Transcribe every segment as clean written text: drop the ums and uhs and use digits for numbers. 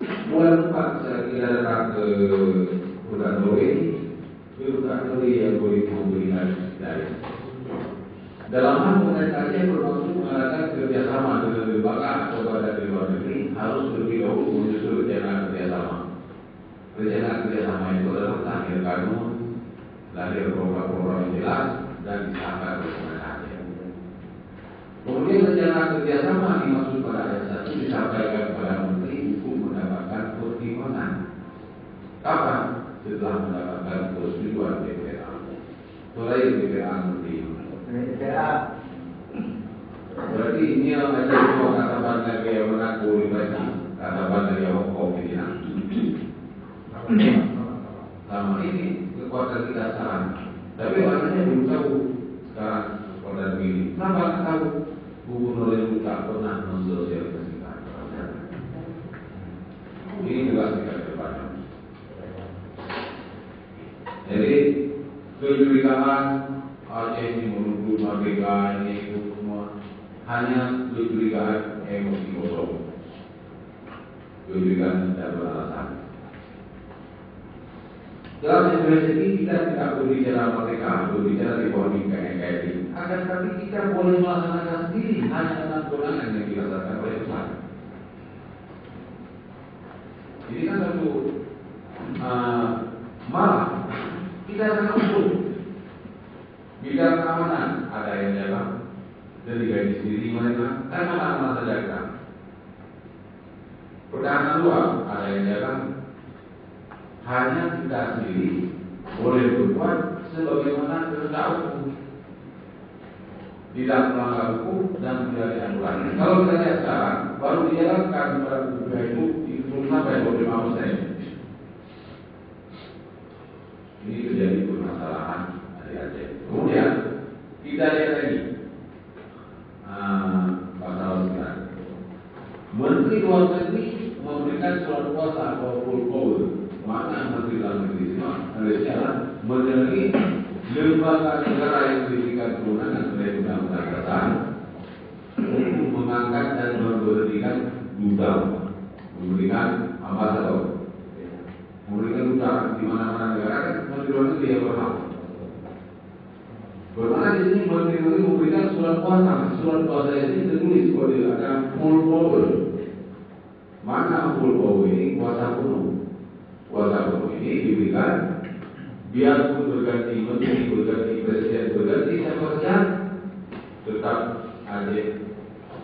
Bulan 4 saya kira datang ke Bulan Doi, yang boleh memberikan dari. Dalam hal pemerintahnya bermaksud mengadakan kerjasama dengan lembaga atau badan di luar negeri harus terlebih dahulu menyusun rencana kerjasama. Rencana kerjasama itu adalah lahir kanun, lahir program-program yang jelas dan disahkan oleh pemerintahnya. Kemudian rencana kerjasama dimaksud pada ayat 1 disampaikan kepada Menteri untuk mendapatkan pertimbangan. Kapan? Setelah mendapatkan persetujuan DPR. Mulai DPR Menteri. Berarti ini yang ada semua kata bandar yang mengaku liberasi, kata bandar yang hukum ini. Sama ini kekuatan kita sekarang. Tapi orangnya belum tahu sekarang kekuatan begini. Kenapa tak tahu? Gubernur itu tak pernah mensosialisasikan. Ini tugas kita ke depannya. Jadi kecurigaan Aceh ini menuduh merdeka ini itu semua hanya kecurigaan emosi kosong, kecurigaan tidak beralasan. Dalam situasi ini kita tidak berbicara merdeka, berbicara di bawah NKRI. Akan tapi kita boleh melaksanakan sendiri hanya dengan kewenangan yang dirasakan oleh Tuhan. Ini kan satu malah kita akan usul. Bidang keamanan ada yang jalan dan digaji sendiri mereka karena masa jaga. Pertahanan luar ada yang jalan, hanya kita sendiri boleh berbuat sebagaimana kehendak hukum, tidak melanggar hukum dan tidak dianggap. Kalau kita lihat sekarang baru dijalankan pada buku itu belum sampai 25%. Ini terjadi permasalahan dari Aceh. Kemudian kita lihat lagi pasal 9. Menteri Luar Negeri memberikan surat kuasa atau full power. Mana Menteri Luar Negeri adalah menjadi lembaga negara yang diberikan kewenangan oleh undang-undang dasar untuk mengangkat dan memberhentikan duta, memberikan ambasador, memberikan duta di mana-mana negara. Menteri Luar Negeri yang berhak. Bagaimana di sini Menteri Luar Negeri memberikan surat kuasa. Surat kuasa ini tertulis kode ada full power. Mana full power ini? Kuasa penuh. Kuasa penuh ini diberikan biarpun berganti menteri, berganti presiden, berganti siapa saja, tetap Aceh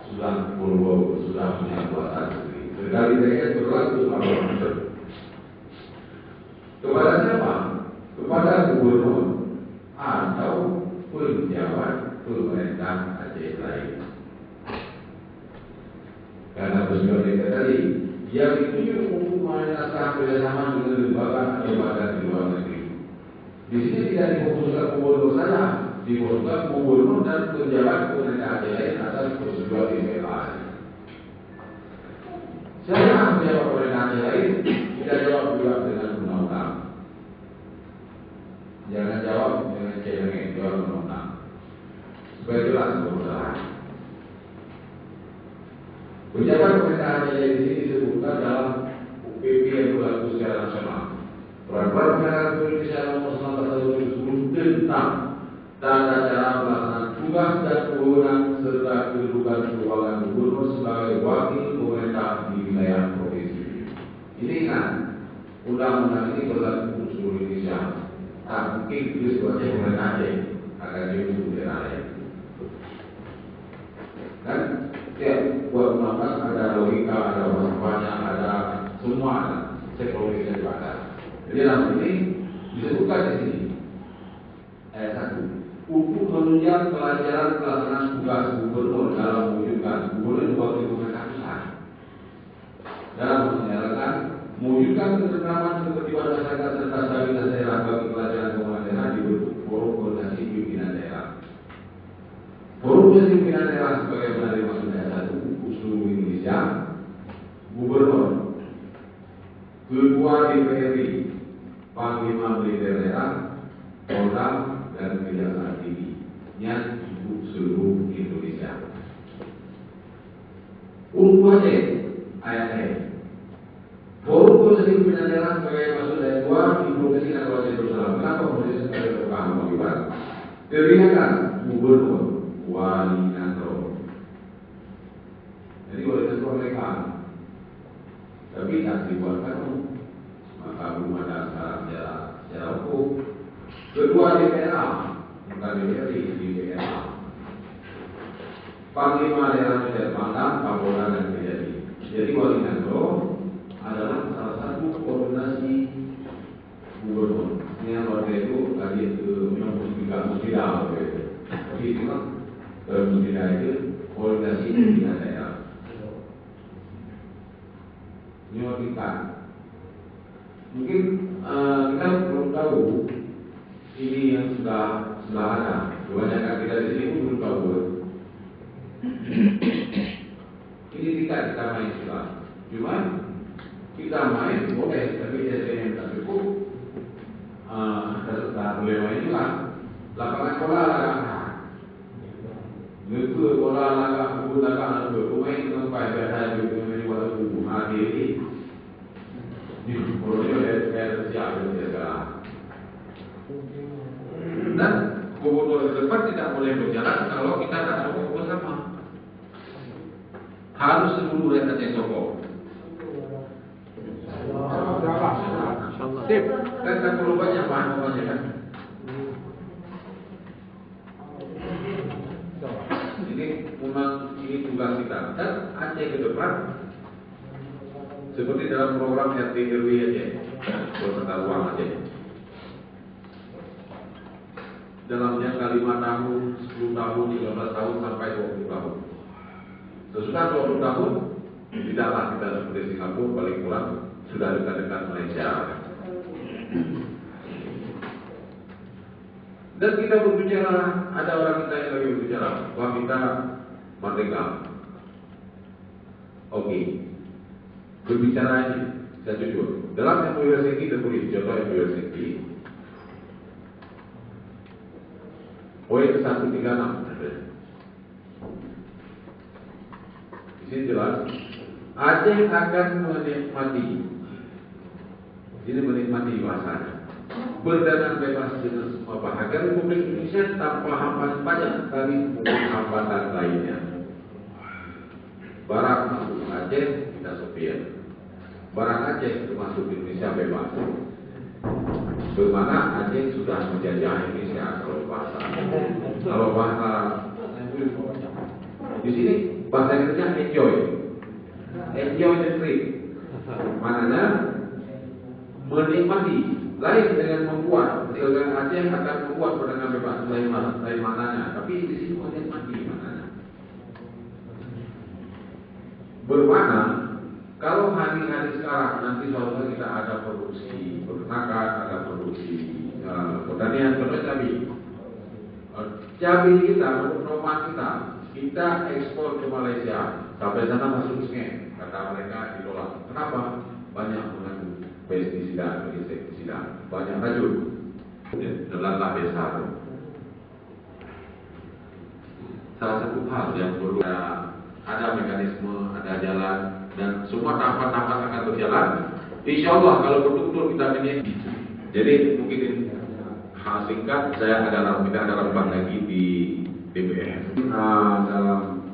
sudah full power, sudah punya kuasa sendiri. Sekali mereka berlaku selama masa. Kepada siapa? Kepada gubernur atau pejabat pemerintah Aceh lain. Karena peristiwa kita tadi yang ditunjuk untuk mengesahkan kerjasama dengan lembaga atau badan di luar negeri. Di sini tidak difokuskan gubernur saja, difokuskan gubernur dan pejabat pemerintah Aceh lain atas peristiwa DPR. Siapa pejabat pemerintah Aceh lain? Kita jawab juga dengan undang-undang. Jangan jawab dengan cengeng, jawab undang-undang. Supaya jelas permasalahan. Pejabat pemerintah Aceh di sini disebutkan dalam UPP yang berlaku secara nasional. Peraturan Peraturan Indonesia Nomor 19 Tahun 2010 tentang tata cara pelaksanaan tugas dan kewenangan serta kedudukan keuangan gubernur sebagai wakil pemerintah di wilayah provinsi. Ini kan undang-undang ini berlaku untuk seluruh Indonesia. Tak mungkin tulis wajah pemerintah Aceh akan diusul di lain. Kan tiap buat undang-undang ada logika, ada banyak, ada semua ada psikologisnya juga ada. Jadi dalam ini disebutkan di sini ayat 1 untuk menunjang pelajaran pelaksanaan tugas gubernur dalam mewujudkan gubernur wakil pemerintah pusat dalam menyalakan mewujudkan ketentraman ketertiban masyarakat serta stabilitas daerah bagi pelajaran keuangan daerah dibentuk forum koordinasi pimpinan daerah. Forum koordinasi pimpinan daerah sebagai menarik maksud ayat 1 seluruh Indonesia, gubernur, ketua DPRD, panglima militer daerah, Polda dan kejaksaan tingginya untuk seluruh Indonesia. Untuk Aceh ayat adalah sebagai maksud ayat 2 dipromosikan oleh Yerusalem. Kenapa proses sebagai tukang akibat? Teriakan gubernur wali nagro. Jadi wali nagro mereka, tapi tak dibuatkan, maka belum ada secara hukum. Kedua DPR, bukan DPR di DPR. Panglima daerah Medan Pangdam, Kapolda dan Kejati. Jadi wali nagro adalah salah satu koordinasi gubernur. Yang waktu itu tadi itu musbida, jadi itu kan musbida itu koordinasi pimpinan daerah. Menyortikan. Mungkin kita belum tahu ini yang sudah ada. Kebanyakan kita di sini pun belum tahu. Ini tidak kita main sudah. Cuma kita main boleh, tapi SDM tak cukup. Tak boleh main juga. Lapangan bola lah. Itu bola lah, aku tak nak bermain dengan baik berhad dengan ini walaupun hari ini. Kalau ni ada siap sekarang. Dan gubernur depan tidak boleh berjalan kalau kita tak sokong bersama. Harus seluruh rakyat yang sokong. Tip, kan perlu banyak kan. Ini memang ini tugas kita. Dan Aceh ke depan seperti dalam program RT RW aja, Kota Ruang Aceh. Dalam jangka 5 tahun, 10 tahun, 15 tahun sampai 20 tahun. Sesudah 20 tahun, tidaklah kita seperti Singapura paling kurang sudah dekat-dekat Malaysia. Dan kita berbicara, ada orang kita yang lagi berbicara, bahwa kita merdeka. Oke. Berbicara ini, saya jujur. Dalam MOU Helsinki, kita beri contoh MOU Helsinki. Poin 136. Di sini jelas, Aceh akan menikmati. Ini menikmati bahasanya. Berdagang bebas dengan semua bahagia Republik Indonesia tanpa hambatan banyak dari hambatan lainnya. Barang masuk Aceh, kita Soviet. Barang Aceh termasuk Indonesia bebas. Bagaimana Aceh sudah menjajah Indonesia kalau bahasa di sini bahasa Inggrisnya enjoy the trip. Maknanya menikmati. Lain dengan membuat, dengan Aceh akan membuat perdagangan bebas lain maknanya, tapi di sini menikmati maknanya. Bermakna kalau hari-hari sekarang nanti suatu kita ada produksi peternakan, ada produksi pertanian, contohnya cabai kita, rumah kita ekspor ke Malaysia, sampai sana masuk sungai, kata mereka ditolak. Kenapa? Banyak mengandung pestisida, insektisida, banyak racun, adalah besar. Salah satu hal yang perlu ada mekanisme, ada jalan, dan semua tahapan-tahapan akan berjalan. Insya Allah kalau betul-betul kita ini, jadi mungkin hal singkat, kita ada rapat lagi di DPR. Dalam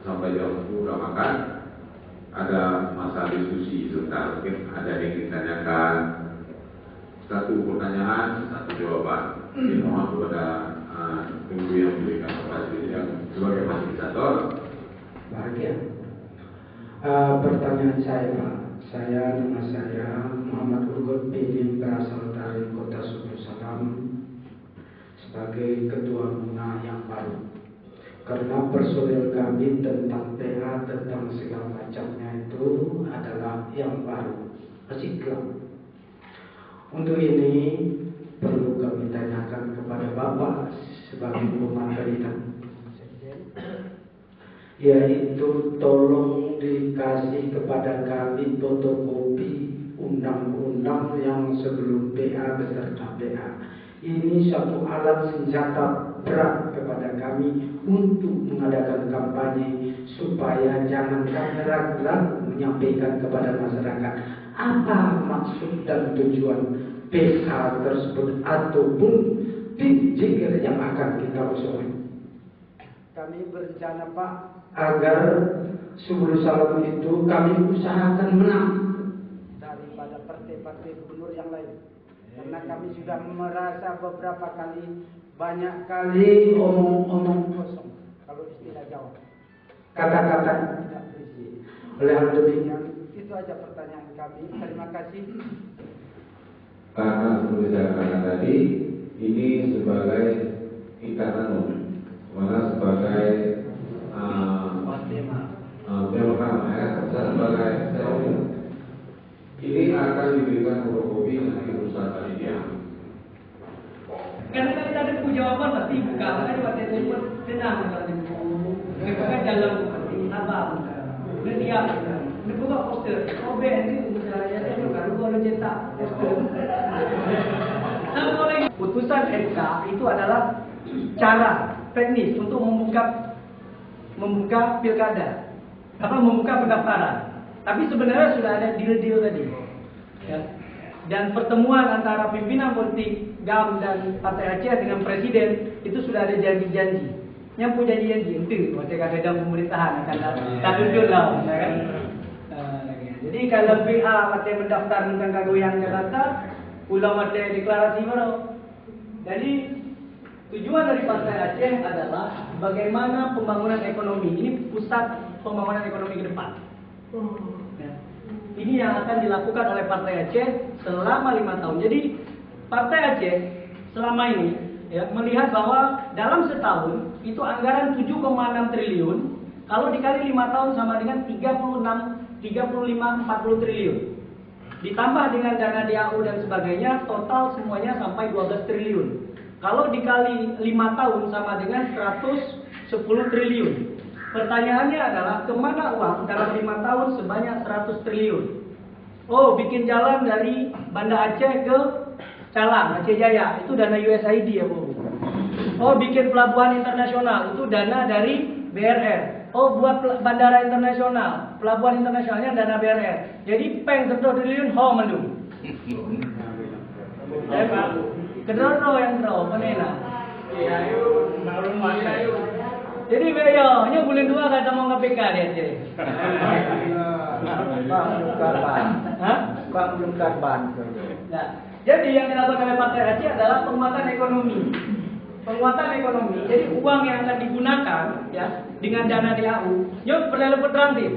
sampai jam 10 udah makan. Ada masa diskusi sebentar, mungkin ada yang ditanyakan, satu pertanyaan, satu jawaban. Jadi mohon kepada tunggu yang memberikan fasilitasi yang sebagai fasilitator. Bahagia. Pertanyaan saya, Pak. Nama saya Muhammad Urgut bin berasal dari Kota Sumbersalam sebagai Ketua Muna yang baru. Karena personil kami tentang PA, tentang segala macamnya itu adalah yang baru, masih gelap. Untuk ini perlu kami tanyakan kepada Bapak sebagai pemerintah, yaitu tolong dikasih kepada kami fotokopi undang-undang yang sebelum PA beserta PA. Ini satu alat senjata berat kepada kami untuk mengadakan kampanye supaya jangan kami ragu-ragu menyampaikan kepada masyarakat apa maksud dan tujuan PK tersebut ataupun zikir yang akan kita usulkan. Kami berencana Pak agar Subul Salam itu kami usahakan menang daripada partai-partai gubernur yang lain. Karena kami sudah merasa beberapa kali, banyak kali omong-omong kosong, kalau istilah Jawa. Kata-kata tidak berisi. Oleh hal demikian, itu aja pertanyaan kami. Terima kasih. Karena seperti saya katakan tadi, ini sebagai ikatan mana sebagai tema ya, sebagai teroris. Ini akan diberikan fotokopi nanti usaha panitia. Karena kita ada jawaban pasti buka, makanya waktu itu tenang kalau mereka kan jalan seperti abang, dia diam, dia buka poster, OBN itu caranya dia kalau kalau cetak poster. Sama lagi putusan MK itu adalah cara teknis untuk membuka pilkada, membuka pendaftaran. Tapi sebenarnya sudah ada deal-deal tadi. Ya. Dan pertemuan antara pimpinan politik GAM dan Partai Aceh dengan Presiden itu sudah ada janji-janji. Yang punya janji itu, waktu ada dalam pemerintahan akan duduk lah, ya kan? Jadi kalau PA waktu mendaftar tentang kagoyang Jakarta, pulang waktu deklarasi baru. Jadi tujuan dari Partai Aceh adalah bagaimana pembangunan ekonomi. Ini pusat pembangunan ekonomi ke depan. Ya. Ini yang akan dilakukan oleh Partai Aceh selama 5 tahun. Jadi Partai Aceh selama ini ya, melihat bahwa dalam setahun itu anggaran 7,6 triliun. Kalau dikali 5 tahun sama dengan 40 triliun. Ditambah dengan dana DAU dan sebagainya, total semuanya sampai 12 triliun. Kalau dikali 5 tahun sama dengan 110 triliun. Pertanyaannya adalah kemana uang dalam 5 tahun sebanyak 100 triliun? Oh, bikin jalan dari Banda Aceh ke Calang, Aceh Jaya, itu dana USAID ya Bu. Oh, bikin pelabuhan internasional, itu dana dari BRR. Oh, buat bandara internasional, pelabuhan internasionalnya dana BRR. Jadi peng 10 triliun ho mendung. Kedoro yang terau, menena. Jadi beyo, nya bulan 2 kata mau KPK dia jadi. Bang belum karban. Nah, jadi yang dilakukan oleh Partai Aceh adalah penguatan ekonomi. Penguatan ekonomi. Jadi uang yang akan digunakan ya dengan dana DAU, yo perlu transit.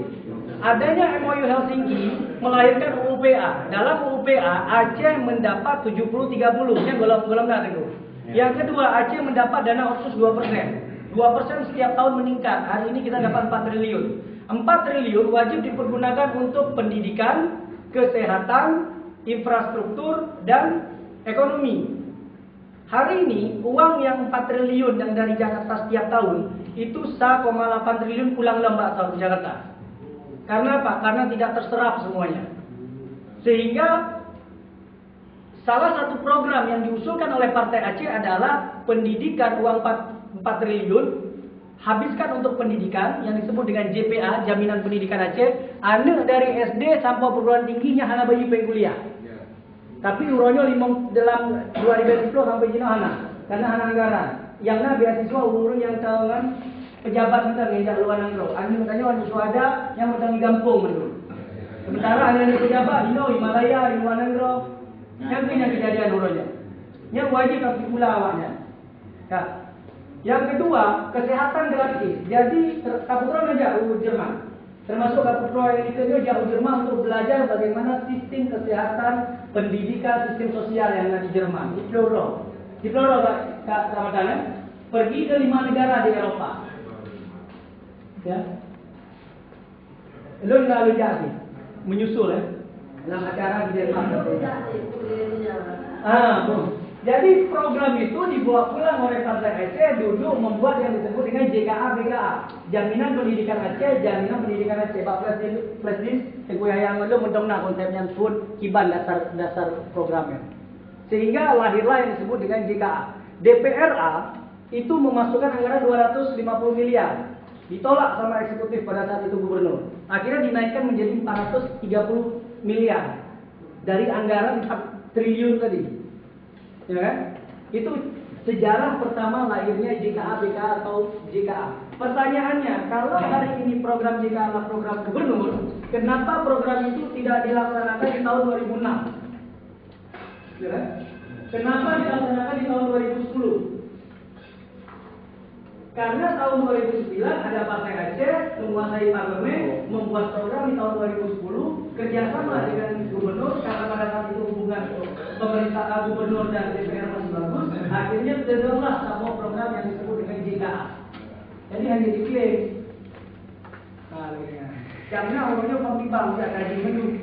Adanya MOU Helsinki melahirkan UUPA. Dalam UUPA Aceh mendapat 70-30, nya golong-golong dah itu. Yang kedua, Aceh mendapat dana otsus 2%. 2% setiap tahun meningkat. Hari ini kita dapat 4 triliun. 4 triliun wajib dipergunakan untuk pendidikan, kesehatan, infrastruktur, dan ekonomi. Hari ini uang yang 4 triliun yang dari Jakarta setiap tahun itu 1,8 triliun pulang lembak ke Jakarta. Karena apa? Karena tidak terserap semuanya. Sehingga salah satu program yang diusulkan oleh Partai Aceh adalah pendidikan uang 4 triliun habiskan untuk pendidikan yang disebut dengan JPA, Jaminan Pendidikan Aceh. Anak dari SD sampai perguruan tingginya hana bayi kuliah. Tapi uronya dalam 2010 sampai jina hana karena hana anggaran. Yang na beasiswa umur yang tahunan pejabat kita ngejak luar negeri. Ani katanya wan ada yang mendangi gampung menurut. Sementara ada pejabat Indo Himalaya di luar negeri. Yang punya kejadian uronya. Yang wajib kasih pula awaknya. Nah, yang kedua, kesehatan gratis. Jadi Kaputro jauh Jerman. Termasuk Kaputro yang itu jauh Jerman untuk belajar bagaimana sistem kesehatan, pendidikan, sistem sosial yang ada di Jerman. Di Floro Kak Ramadhan, pergi ke 5 negara di Eropa. Ya. Lu lalu jadi menyusul ya dalam acara di Jerman. Jadi program itu dibawa pulang oleh Partai Aceh duduk membuat yang disebut dengan JKA-BKA, Jaminan Pendidikan Aceh, Jaminan Pendidikan Aceh. Pak Presiden, yang lu mendongna konsepnya pun kiban dasar programnya. Sehingga lahirlah yang disebut dengan JKA. DPRA itu memasukkan anggaran 250 miliar. Ditolak sama eksekutif pada saat itu gubernur. Akhirnya dinaikkan menjadi 430 miliar. dari anggaran 4 triliun tadi, ya kan? Itu sejarah pertama lahirnya JKA, BKA atau JKA. Pertanyaannya, kalau hari ini program JKA adalah program gubernur, kenapa program itu tidak dilaksanakan di tahun 2006? Ya kan? Kenapa dilaksanakan di tahun 2010? Karena tahun 2009 ada Partai Aceh menguasai parlemen, membuat program di tahun 2010 kerjasama dengan gubernur, karena pada saat itu hubungan pemerintah gubernur dan DPR masih bagus, akhirnya terbentuklah semua program yang disebut dengan JKA. Jadi hanya diklaim. Karena orangnya pangtibang, tidak kaji menu.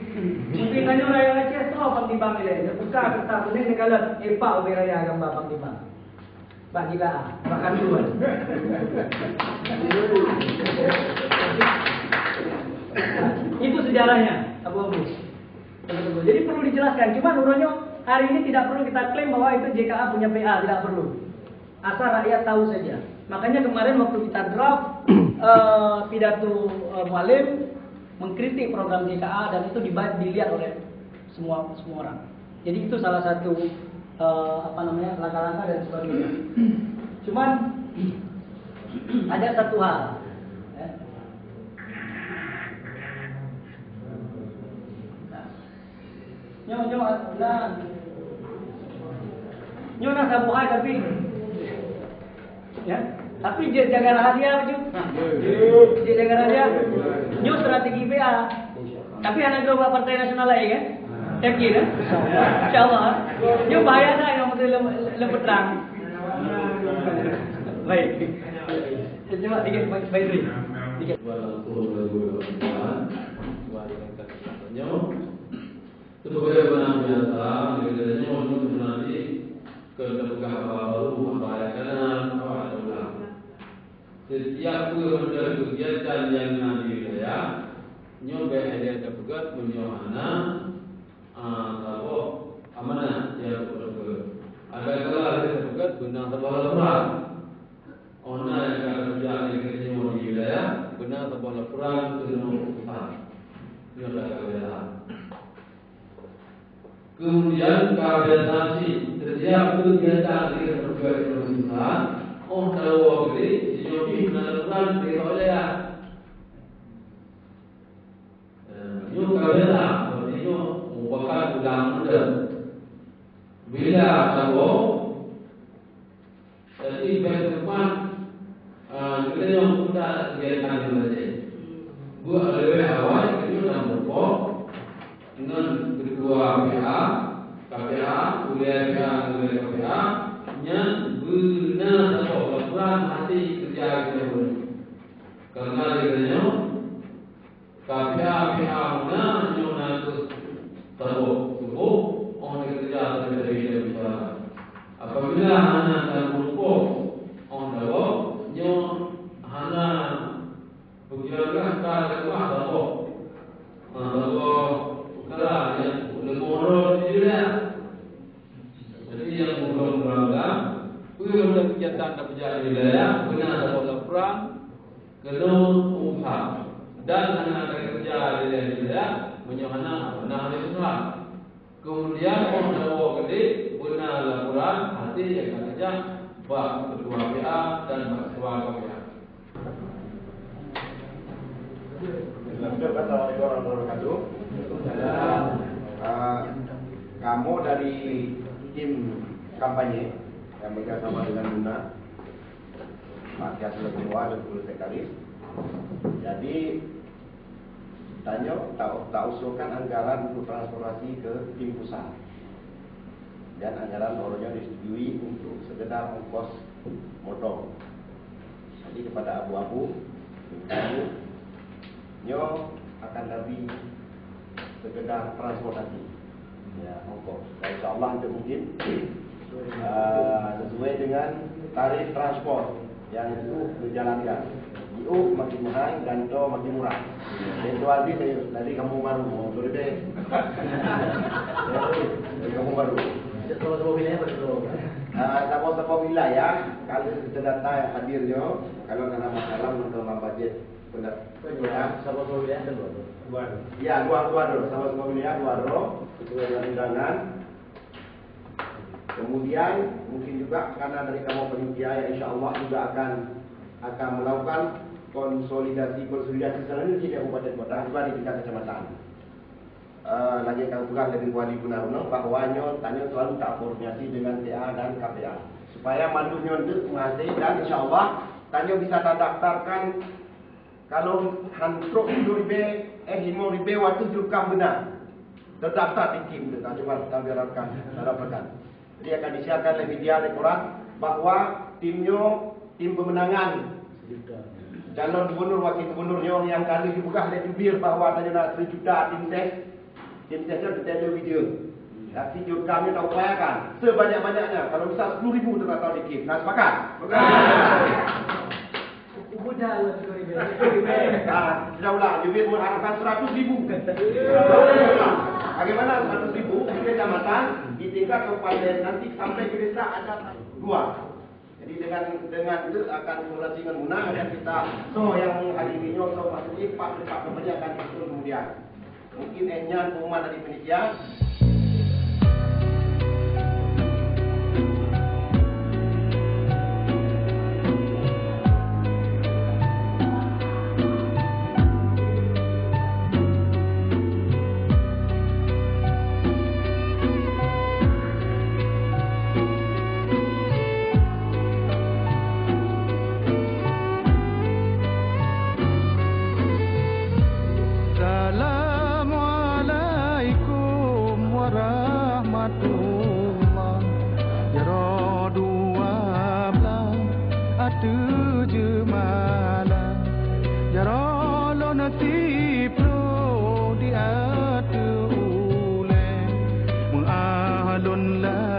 Mungkin tanya orang Aceh tahu pangtibang ini. Buka kita punya negara Pak Oberaya gambar pangtibang. Pak JKA, bahkan duluan. Itu sejarahnya, Abu-Abu. Jadi perlu dijelaskan. Cuma urutnya hari ini tidak perlu kita klaim bahwa itu JKA punya PA, tidak perlu. Asal rakyat tahu saja. Makanya kemarin waktu kita draft pidato Mualim mengkritik program JKA dan itu dilihat oleh semua orang. Jadi itu salah satu langkah-langkah dan sebagainya. Cuman ada satu hal, ya. Nyo nak sabuhai tapi, ya. Tapi jaga rahasia begitu. Jaga rahasia. Nyo strategi PA. Tapi anak dua partai nasional lain kan? Yakin kan? InsyaAllah. Nyo bahaya dah yang mesti lempet terang. Baik. Coba dikit baik Dri. Dikit. Sebagai benar biasa, biasanya untuk nanti keterbukaan baru membahayakan awal ulang. Setiap kegiatan yang nanti wilayah, nyoba ada terpegat menyohana, kalau amanah yang terpegat. Ada kalau ada terpegat benar terbawa perang. Ona yang akan berjalan di wilayah benar terbawa perang dengan usaha. Ini adalah kebenaran. Kemudian kabinesasi setiap kegiatan yang berkaitan dengan usaha, kalau begini, sejauh menentukan di wilayah. Ini kabinet, artinya merupakan undang-undang. Bila kalau jadi berdepan, kita yang sudah kegiatan yang lain. Buat lebih awal itu dalam pokok dengan kedua PA, KPA, kuliah PA, kuliah KPA, nya benar atau laporan hati kerja kita pun. Karena dia KPA, PA mana nyonya terus tubuh, orang kerja terjadi bicara. Apabila hanya dalam pokok, orang tahu nyo hanya berjalan ke tahu. Kalau yang lemoro tidak, jadi yang mengurang-urang, punya kegiatan dan perjalanan wilayah, benar atau laporan, kena usaha dan anak kerja wilayah menyohana benar itu. Kemudian orang tahu gede benar laporan hati yang kerja bak ketua PA dan bak ketua KPA. Assalamualaikum warahmatullahi wabarakatuh. Kamu dari tim kampanye yang bekerjasama dengan Bunda, Pak Kiasul Ketua dan Guru Sekaris. Jadi, tak usulkan anggaran untuk transportasi ke tim pusat. Dan anggaran orangnya disetujui untuk sekedar ongkos motor. Jadi kepada abu-abu, nyo akan lebih sekedar transportasi, ya ongkos. Dan insyaallah itu mungkin sesuai dengan tarif transport yang itu dijalankan. IU makin mahal, ganto makin murah. Itu arti dari kampung baru, mau turun deh. Dari kampung baru. Sama-sama wilayah, kalau kita data yang hadirnya, kalau ada masalah untuk membajet pendapat. Sama wilayah ada dua. Ya, dua dulu. Sama wilayah dua dulu. Sesuai dengan undangan. Kemudian mungkin juga karena dari kamu panitia yang insya Allah juga akan melakukan konsolidasi selanjutnya di kabupaten kota juga di tingkat kecamatan. Lagi kang tugas dari Wali Gunarono bahwa tanya selalu tak koordinasi dengan TA dan KPA supaya mandunya untuk mengasih dan insya Allah tanya bisa terdaftarkan kalau hantruk 5.000 waktu juga benar terdaftar di tim kita coba kita harapkan. Jadi akan disiarkan oleh media rektorat bahwa tim pemenangan calon gubernur wakil gubernurnya yang kali dibuka oleh jubir bahwa tanya 1 juta tim tesnya detail video. Tapi kami tak upayakan sebanyak-banyaknya kalau bisa 10.000 terdaftar di KIP. Nah, sepakat? Sudah ulang, jubir mengharapkan 100.000. Bagaimana 100.000 di kecamatan, di tingkat kabupaten, nanti sampai ke desa ada 2. Jadi dengan itu akan kolaborasi dengan Munah dan kita yang hari ini masuk Pak Kementerian akan disusun kemudian. Mungkin enyan pengumuman dari panitia. Jangan